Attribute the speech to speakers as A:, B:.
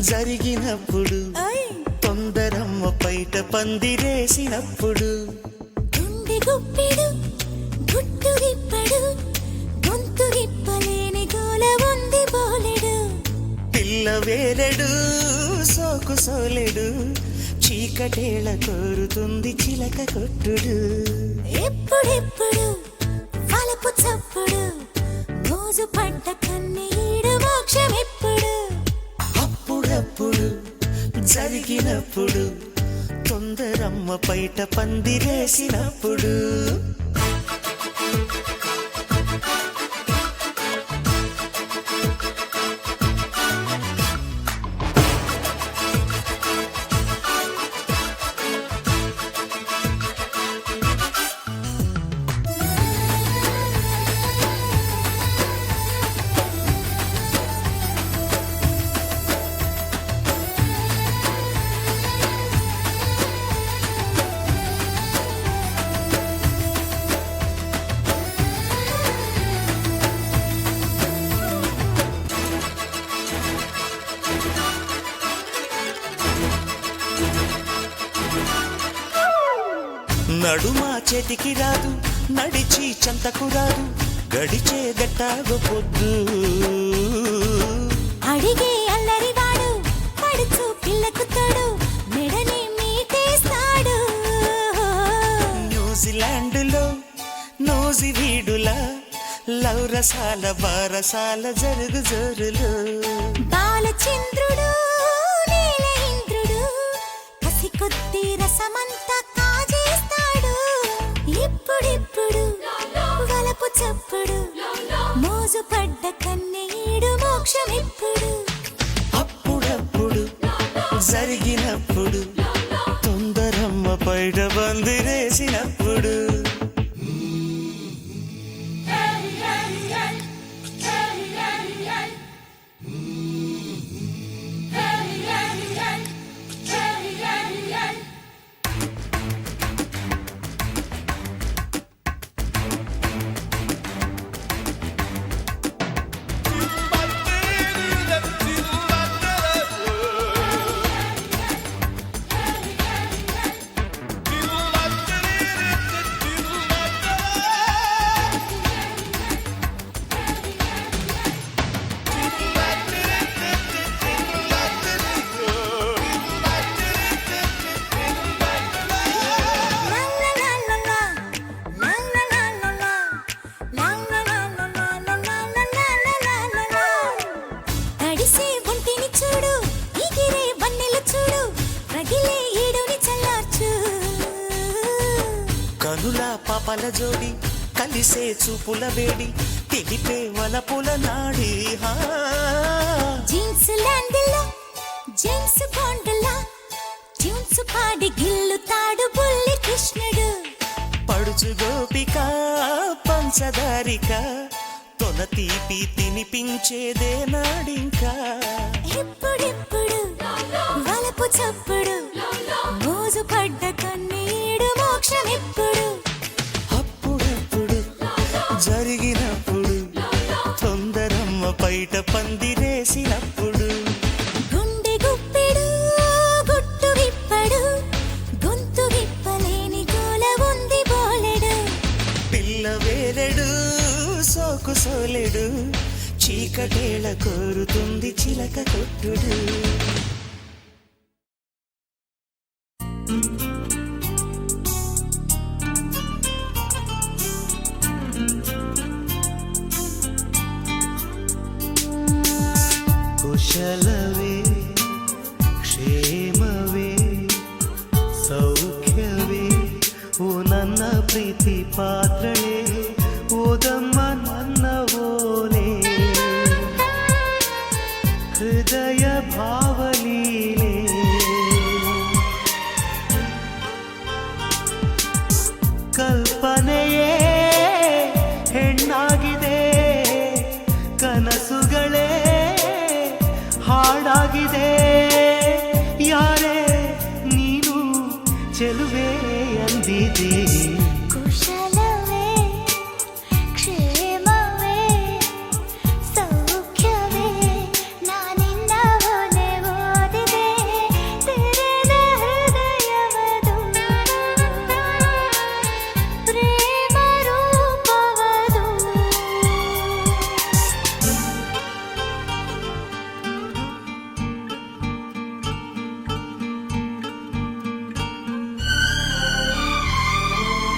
A: జరిగినప్పుడు తొందరమ్మ పైట పందిరేసినప్పుడు
B: గుండె గుప్పెడు గుట్టు రిప్పడు గొంతు రిప్పలేని గోల ఉంది బోలెడు
A: పిల్ల వేలెడు సోకు సోలెడు చీకటేళ కోరుతుంది చిలక కొట్టుడు
B: ఎప్పుడెప్పుడు వలపు చప్పుడు మోజు పడ్డ కన్నీడు మోక్షం ఎప్పుడు
A: అప్పుడప్పుడు జరిగినప్పుడు తొందరమ్మ పైట పందిరేసినప్పుడు నడుమా చేతికి రాదు నడిచి చెంతకు రాదు గడిచే గట్టాగో పొద్దు
B: అడిగే అల్లరివాడు పడుచు పిల్లకు తోడు మెడని మీటేస్తాడు
A: న్యూజిలాండులో నోజి వీడులా లౌరసాల బారసాల జరుగు జోరులు
B: బాలచంద్రుడు నీల ఇంద్రుడు కసి కొద్ది రసమంతా కాజేస్తాడు ఇప్పుడిప్పుడు వలపు చప్పుడు మోజు పడ్డ కన్నీడు మోక్షం ఇప్పుడు
A: అప్పుడప్పుడు జరిగినప్పుడు తొందరమ్మ పైట బందిరేసినప్పుడు కనుల పాపల జోడి కలిసే చూపుల వేడి తెలిపే వలపుల నాడి
B: జీన్స్ ల్యాండ్లో జేమ్స్ బాండ్లా ట్యూన్స్ పాడి గిల్లుతాడు బుల్లి కృష్ణుడు
A: పడుచు గోపిక పంచదారిక తొల తీపి తినిపించేదే నాడింకా
B: ఎప్పుడెప్పుడు వలపు చప్పుడు మోజు పడ్డ కన్నీడు మోక్షం ఎప్పుడు
A: అప్పుడప్పుడు జరిగినప్పుడు తొందరమ్మ పైట పందిరేసినప్పుడు
B: గుండె గుప్పెడు గుట్టు విప్పడు గొంతు విప్పలేని గోల ఉంది బోలెడు
A: పిల్ల వేలెడు సోకు సోలెడు చీకటేళ కోరుతుంది చిలక కొట్టుడు కుశలవే ಪಾತ್ರಳೆ ಓದಮ್ಮ ನನ್ನ ಓಲೆ ಹೃದಯ ಭಾವಲೀಲೆ ಕಲ್ಪನೆಯೇ ಹೆಣ್ಣಾಗಿದೆ ಕನಸುಗಳೇ ಹಾಡಾಗಿದೆ ಯಾರೇ ನೀನು ಚೆಲುವೆ ಅಂದಿದೆ